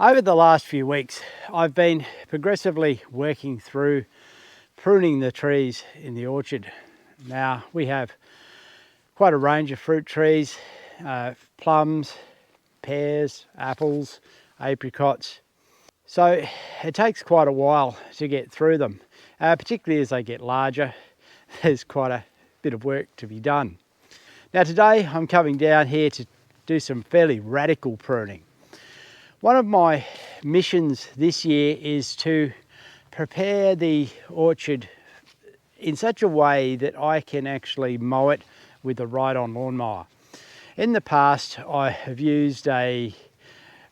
Over the last few weeks, I've been progressively working through pruning the trees in the orchard. Now, we have quite a range of fruit trees, plums, pears, apples, apricots. So it takes quite a while to get through them, particularly as they get larger. There's quite a bit of work to be done. Now today I'm coming down here to do some fairly radical pruning. One of my missions this year is to prepare the orchard in such a way that I can actually mow it with a ride-on lawnmower. In the past I have used a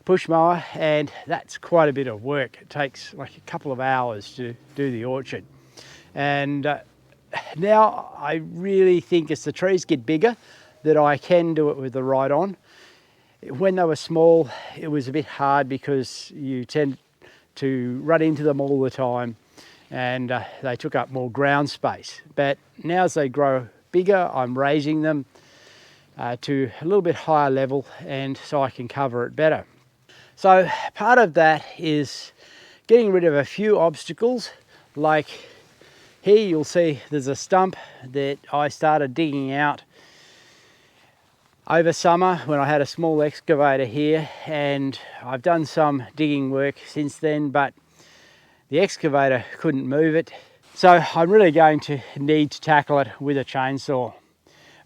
push mower, and that's quite a bit of work. It takes like a couple of hours to do the orchard. And now I really think as the trees get bigger that I can do it with the ride-on. When they were small, it was a bit hard because you tend to run into them all the time, and they took up more ground space. But now as they grow bigger, I'm raising them to a little bit higher level, and so I can cover it better. So part of that is getting rid of a few obstacles. Like here you'll see there's a stump that I started digging out over summer when I had a small excavator here, and I've done some digging work since then, but the excavator couldn't move it. So I'm really going to need to tackle it with a chainsaw.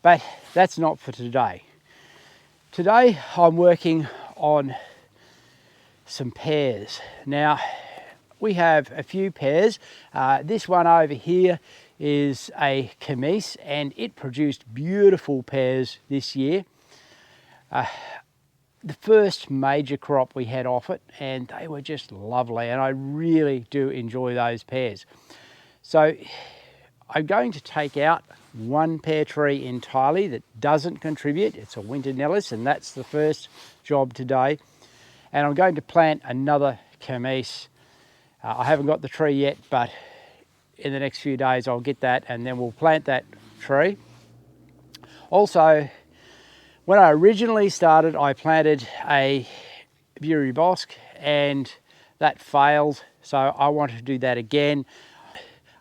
But that's not for today. Today I'm working on some pears. Now we have a few pears. This one over here is a chemise, and it produced beautiful pears this year. The first major crop we had off it, and they were just lovely, and I really do enjoy those pears. So I'm going to take out one pear tree entirely that doesn't contribute. It's a winter Nellis, and that's the first job today. And I'm going to plant another chemise. I haven't got the tree yet, but in the next few days I'll get that, and then we'll plant that tree. Also, when I originally started, I planted a Bury bosque, and that failed, so I want to do that again.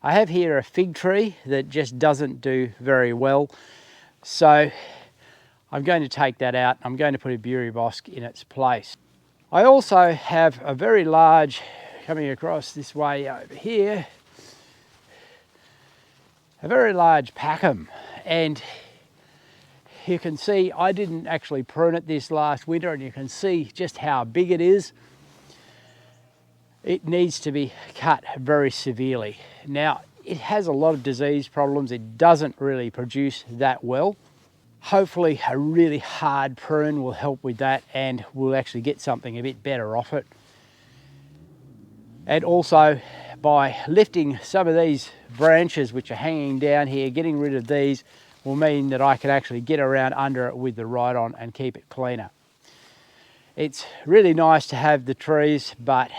I have here a fig tree that just doesn't do very well, so I'm going to take that out. I'm going to put a Bury bosque in its place. I also have a very large, coming across this way over here, a very large Packham, and you can see I didn't actually prune it this last winter, and you can see just how big it is. It needs to be cut very severely. Now, it has a lot of disease problems. It doesn't really produce that well. Hopefully a really hard prune will help with that, and we'll actually get something a bit better off it. And also by lifting some of these branches which are hanging down here, getting rid of these will mean that I can actually get around under it with the ride-on and keep it cleaner. It's really nice to have the trees, but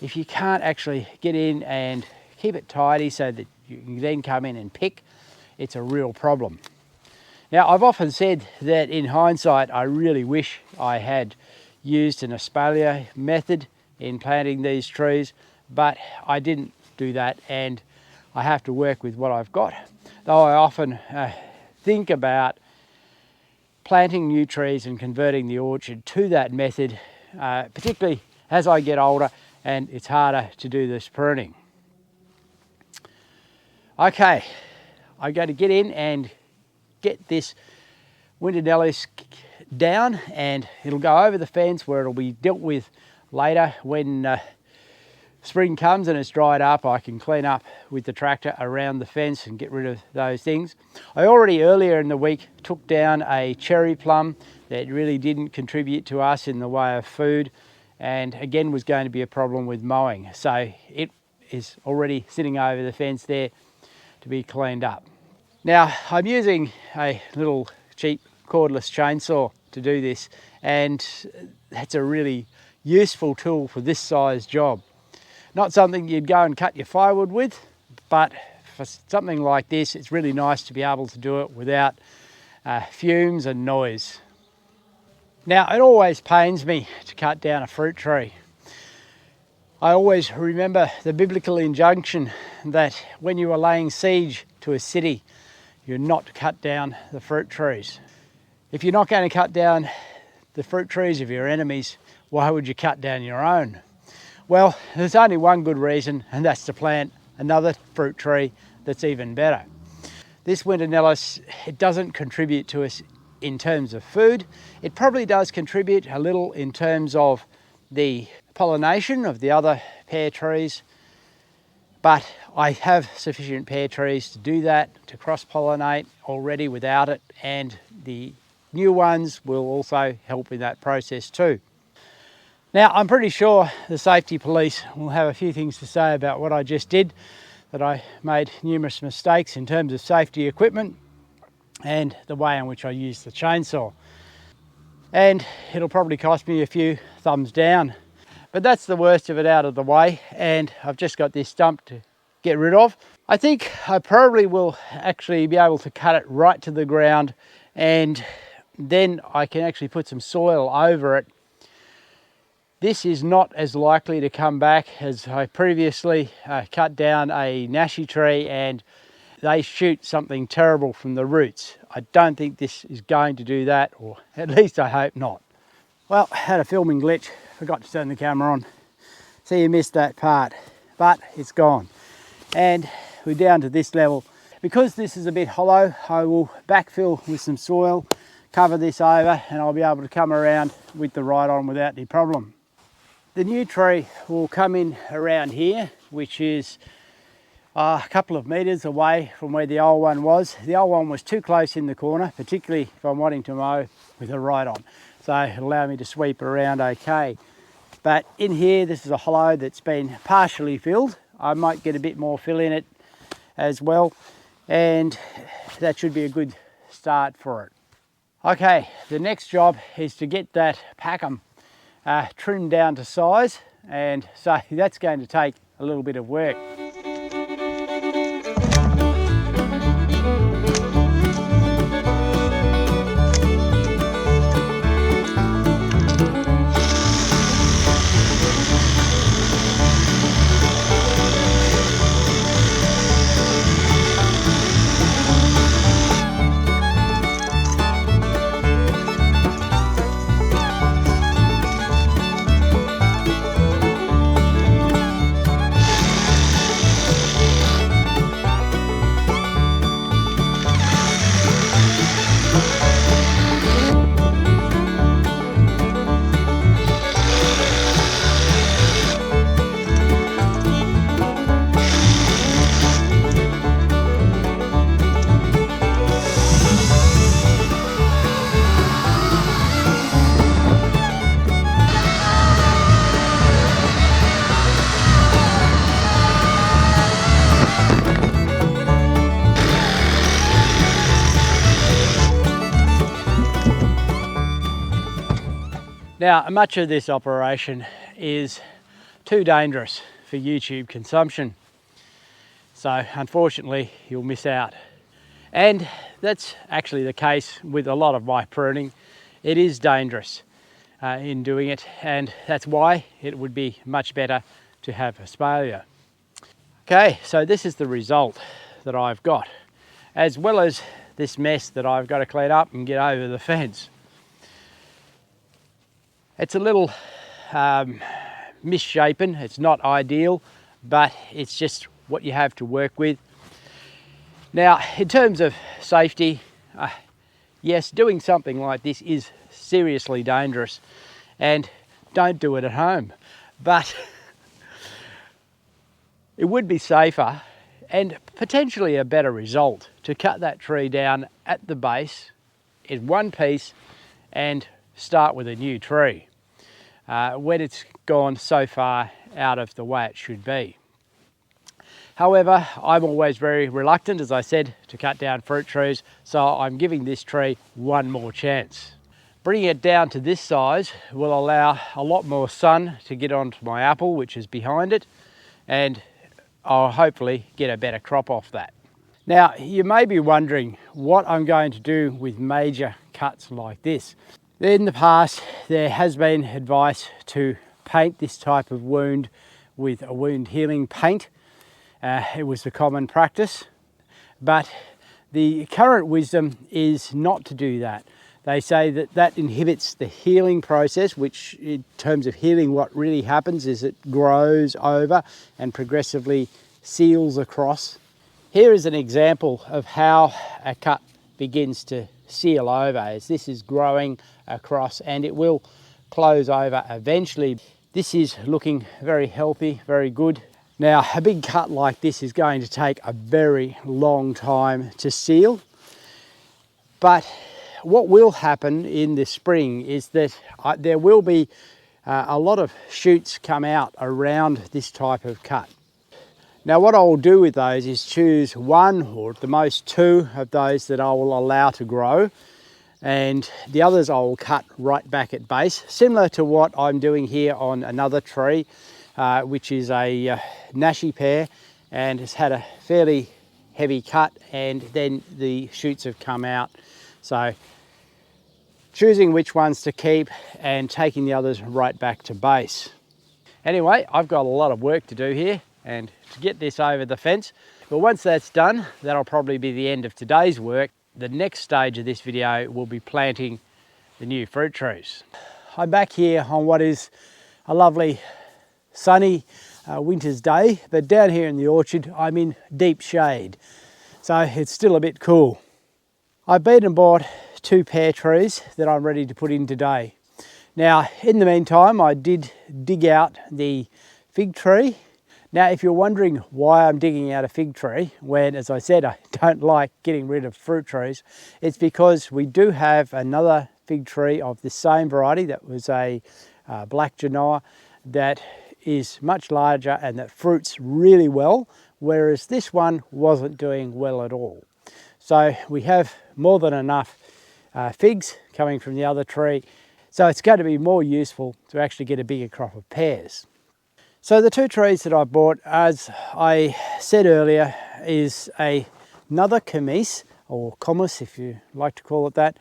if you can't actually get in and keep it tidy so that you can then come in and pick, it's a real problem. Now, I've often said that in hindsight, I really wish I had used an espalier method in planting these trees, but I didn't do that, and I have to work with what I've got. Though I often think about planting new trees and converting the orchard to that method, particularly as I get older and it's harder to do this pruning. Okay, I'm going to get in and get this winter Nellis down, and it'll go over the fence where it'll be dealt with later. When spring comes and it's dried up, I can clean up with the tractor around the fence and get rid of those things. I already earlier in the week took down a cherry plum that really didn't contribute to us in the way of food, and again was going to be a problem with mowing. So it is already sitting over the fence there to be cleaned up. Now, I'm using a little cheap cordless chainsaw to do this, and that's a really useful tool for this size job. Not something you'd go and cut your firewood with, but for something like this, it's really nice to be able to do it without fumes and noise. Now, it always pains me to cut down a fruit tree. I always remember the biblical injunction that when you are laying siege to a city, you're not to cut down the fruit trees. If you're not going to cut down the fruit trees of your enemies, why would you cut down your own? Well, there's only one good reason, and that's to plant another fruit tree that's even better. This Winternellus, it doesn't contribute to us in terms of food. It probably does contribute a little in terms of the pollination of the other pear trees, but I have sufficient pear trees to do that, to cross-pollinate already without it, and the new ones will also help in that process too. Now, I'm pretty sure the safety police will have a few things to say about what I just did, that I made numerous mistakes in terms of safety equipment and the way in which I used the chainsaw. And it'll probably cost me a few thumbs down. But that's the worst of it out of the way, and I've just got this stump to get rid of. I think I probably will actually be able to cut it right to the ground, and then I can actually put some soil over it. This is not as likely to come back as I previously cut down a nashi tree and they shoot something terrible from the roots. I don't think this is going to do that, or at least I hope not. Well, I had a filming glitch, forgot to turn the camera on. So you missed that part, but it's gone. And we're down to this level. Because this is a bit hollow, I will backfill with some soil, cover this over, and I'll be able to come around with the ride-on without any problem. The new tree will come in around here, which is a couple of metres away from where the old one was. The old one was too close in the corner, particularly if I'm wanting to mow with a ride-on. So it'll allow me to sweep around okay. But in here, this is a hollow that's been partially filled. I might get a bit more fill in it as well, and that should be a good start for it. Okay, the next job is to get that packham trimmed down to size, and so that's going to take a little bit of work. Now, much of this operation is too dangerous for YouTube consumption, so unfortunately you'll miss out. And that's actually the case with a lot of my pruning. It is dangerous in doing it, and that's why it would be much better to have espalier. Okay, so this is the result that I've got, as well as this mess that I've got to clean up and get over the fence. It's a little misshapen, it's not ideal, but it's just what you have to work with. Now, in terms of safety, yes, doing something like this is seriously dangerous, and don't do it at home. But it would be safer and potentially a better result to cut that tree down at the base in one piece and start with a new tree when it's gone so far out of the way it should be. However, I'm always very reluctant, as I said, to cut down fruit trees, so I'm giving this tree one more chance. Bringing it down to this size will allow a lot more sun to get onto my apple, which is behind it, and I'll hopefully get a better crop off that. Now, you may be wondering what I'm going to do with major cuts like this. In the past, there has been advice to paint this type of wound with a wound healing paint. It was the common practice, but the current wisdom is not to do that. They say that that inhibits the healing process, which in terms of healing, what really happens is it grows over and progressively seals across. Here is an example of how a cut begins to seal over as this is growing across, and it will close over eventually. This is looking very healthy, very good. Now, a big cut like this is going to take a very long time to seal, but what will happen in the spring is that there will be a lot of shoots come out around this type of cut. Now, what I will do with those is choose one or at the most two of those that I will allow to grow, and the others I will cut right back at base, similar to what I'm doing here on another tree, which is a Nashi pear, and has had a fairly heavy cut, and then the shoots have come out. So choosing which ones to keep and taking the others right back to base. Anyway, I've got a lot of work to do here and to get this over the fence. But once that's done, that'll probably be the end of today's work. The next stage of this video will be planting the new fruit trees. I'm back here on what is a lovely sunny winter's day, but down here in the orchard I'm in deep shade, so it's still a bit cool. I've been and bought 2 pear trees that I'm ready to put in today. Now, in the meantime, I did dig out the fig tree. Now, if you're wondering why I'm digging out a fig tree, when, as I said, I don't like getting rid of fruit trees, it's because we do have another fig tree of the same variety that was a black Genoa that is much larger and that fruits really well, whereas this one wasn't doing well at all. So we have more than enough figs coming from the other tree, so it's going to be more useful to actually get a bigger crop of pears. So the 2 trees that I bought, as I said earlier, is another camise, or comus if you like to call it that,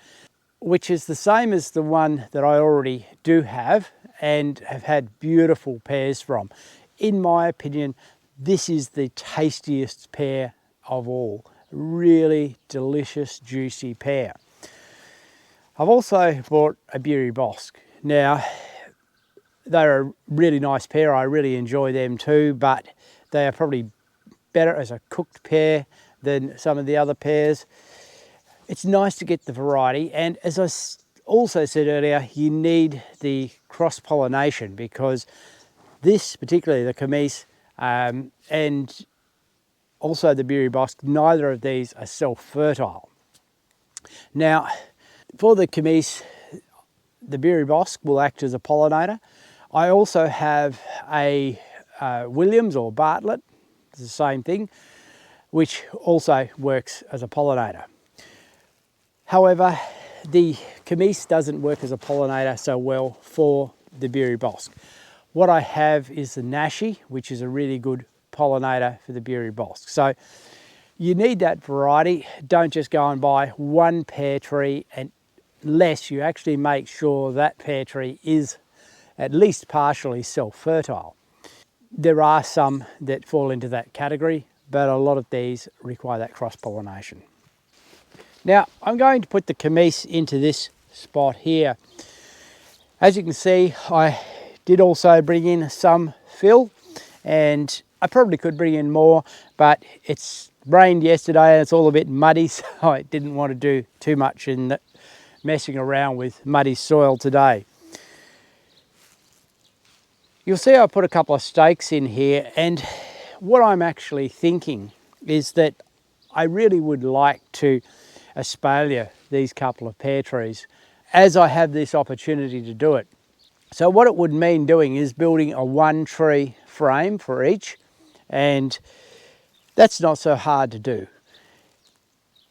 which is the same as the one that I already do have and have had beautiful pears from. In my opinion, this is the tastiest pear of all. Really delicious, juicy pear. I've also bought a Beery Bosque. Now, they're a really nice pear. I really enjoy them too, but they are probably better as a cooked pear than some of the other pears. It's nice to get the variety, and as I also said earlier, you need the cross-pollination, because this, particularly the camise and also the Beery Bosque, neither of these are self-fertile. Now, for the camise, the Beery Bosque will act as a pollinator. I also have a Williams or Bartlett, it's the same thing, which also works as a pollinator. However, the camise doesn't work as a pollinator so well for the Beery Bosque. What I have is the Nashi, which is a really good pollinator for the Beery Bosque. So you need that variety. Don't just go and buy one pear tree unless you actually make sure that pear tree is at least partially self-fertile. There are some that fall into that category, but a lot of these require that cross-pollination. Now, I'm going to put the camise into this spot here. As you can see, I did also bring in some fill, and I probably could bring in more, but it's rained yesterday and it's all a bit muddy, so I didn't want to do too much in messing around with muddy soil today. You'll see I put a couple of stakes in here, and what I'm actually thinking is that I really would like to espalier these couple of pear trees as I have this opportunity to do it. So what it would mean doing is building a 1 tree frame for each, and that's not so hard to do.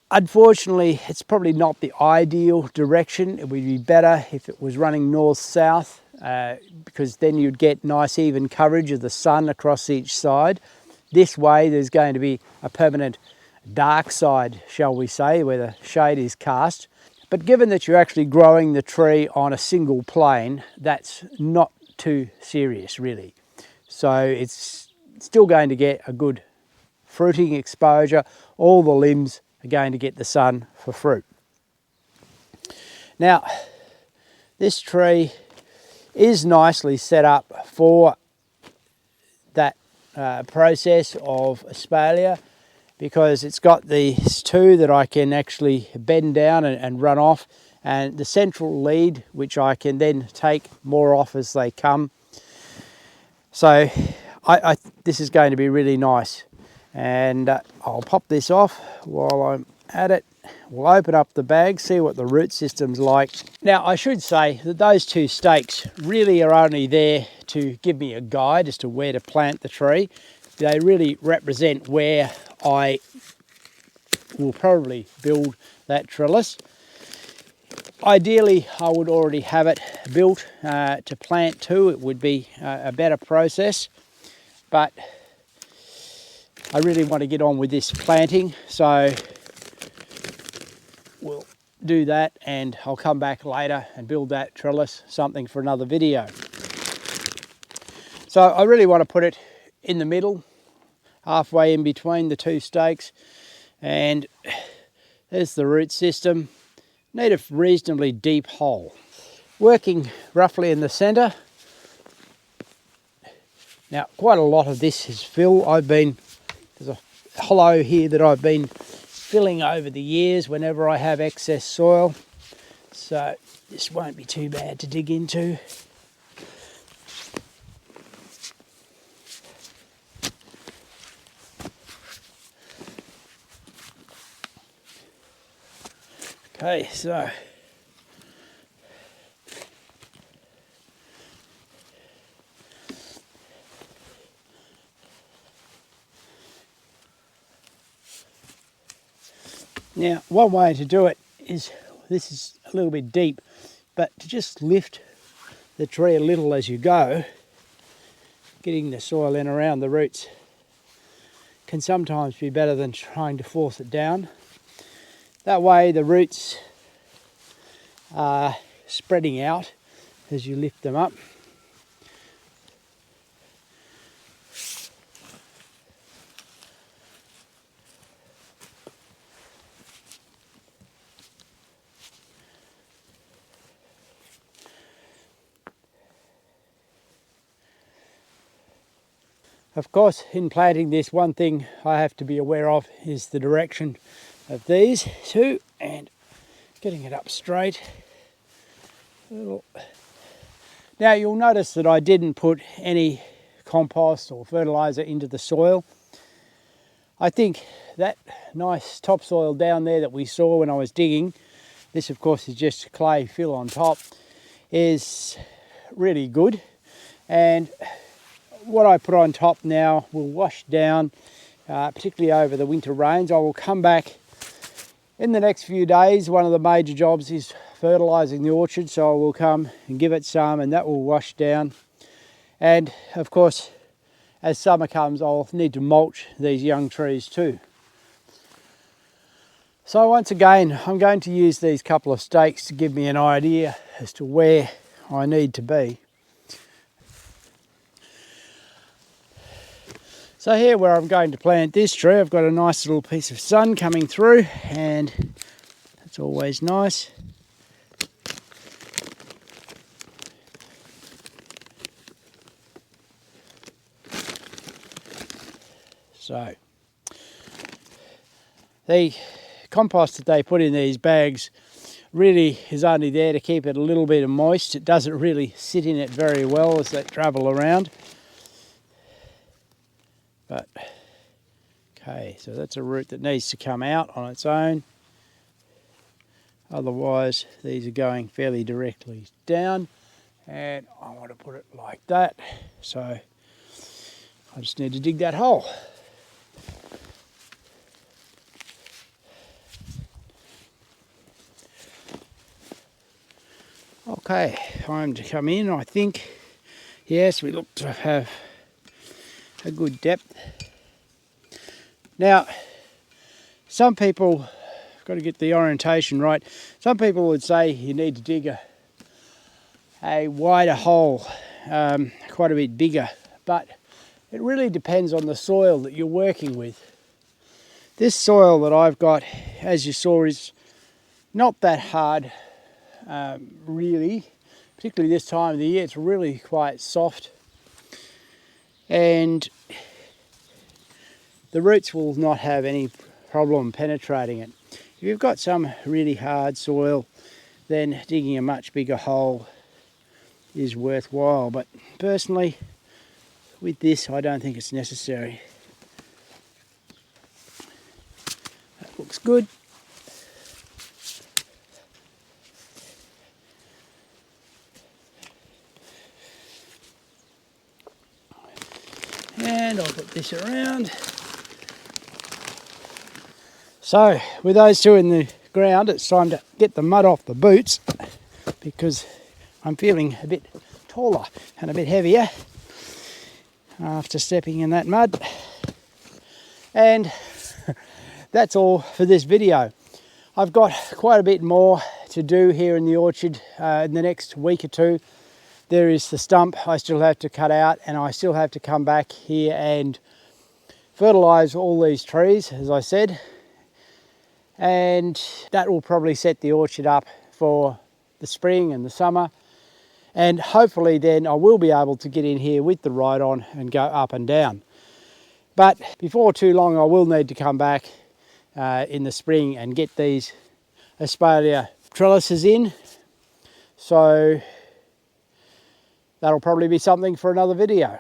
Unfortunately, it's probably not the ideal direction. It would be better if it was running north-south, because then you'd get nice even coverage of the sun across each side. This way there's going to be a permanent dark side, shall we say, where the shade is cast. But given that you're actually growing the tree on a single plane, that's not too serious really. so it's still going to get a good fruiting exposure. All the limbs are going to get the sun for fruit. Now, this tree is nicely set up for that process of espalier, because it's got these two that I can actually bend down and run off, and the central lead which I can then take more off as they come. So this is going to be really nice, and I'll pop this off while I'm at it. We'll open up the bag, see what the root system's like. Now, I should say that those two stakes really are only there to give me a guide as to where to plant the tree. They really represent where I will probably build that trellis. Ideally, I would already have it built to plant to. It would be a better process, but I really want to get on with this planting, so we'll do that, and I'll come back later and build that trellis, something for another video. So I really want to put it in the middle, halfway in between the two stakes, and there's the root system. Need a reasonably deep hole. Working roughly in the centre. Now, quite a lot of this is fill. There's a hollow here that I've been filling over the years whenever I have excess soil. So this won't be too bad to dig into. Okay, so now one way to do it is, this is a little bit deep, but to just lift the tree a little as you go, getting the soil in around the roots can sometimes be better than trying to force it down. That way the roots are spreading out as you lift them up. Of course, in planting this, one thing I have to be aware of is the direction of these two, and getting it up straight. Now you'll notice that I didn't put any compost or fertilizer into the soil. I think that nice topsoil down there that we saw when I was digging, this of course is just clay fill on top, is really good, and what I put on top now will wash down, particularly over the winter rains. I will come back in the next few days. One of the major jobs is fertilising the orchard, so I will come and give it some, and that will wash down. And of course, as summer comes, I'll need to mulch these young trees too. So once again, I'm going to use these couple of stakes to give me an idea as to where I need to be. So here where I'm going to plant this tree, I've got a nice little piece of sun coming through, and that's always nice. So the compost that they put in these bags really is only there to keep it a little bit moist. It doesn't really sit in it very well as they travel around. But okay, so that's a root that needs to come out on its own. Otherwise, these are going fairly directly down, and I want to put it like that. So I just need to dig that hole. Okay, time to come in, I think. Yes, we look to have a good depth. Now, some people, I've got to get the orientation right, some people would say you need to dig a wider hole, quite a bit bigger, but It really depends on the soil that you're working with. This soil that I've got, as you saw, is not that hard, really. Particularly this time of the year, it's really quite soft. And the roots will not have any problem penetrating it. If you've got some really hard soil, then digging a much bigger hole is worthwhile. But personally, with this, I don't think it's necessary. That looks good. And I'll put this around. So with those two in the ground, it's time to get the mud off the boots because I'm feeling a bit taller and a bit heavier after stepping in that mud. And that's all for this video. I've got quite a bit more to do here in the orchard in the next week or two. There is the stump I still have to cut out, and I still have to come back here and fertilise all these trees, as I said. And that will probably set the orchard up for the spring and the summer. And hopefully then I will be able to get in here with the ride-on and go up and down. But before too long I will need to come back in the spring and get these espalier trellises in. So that'll probably be something for another video.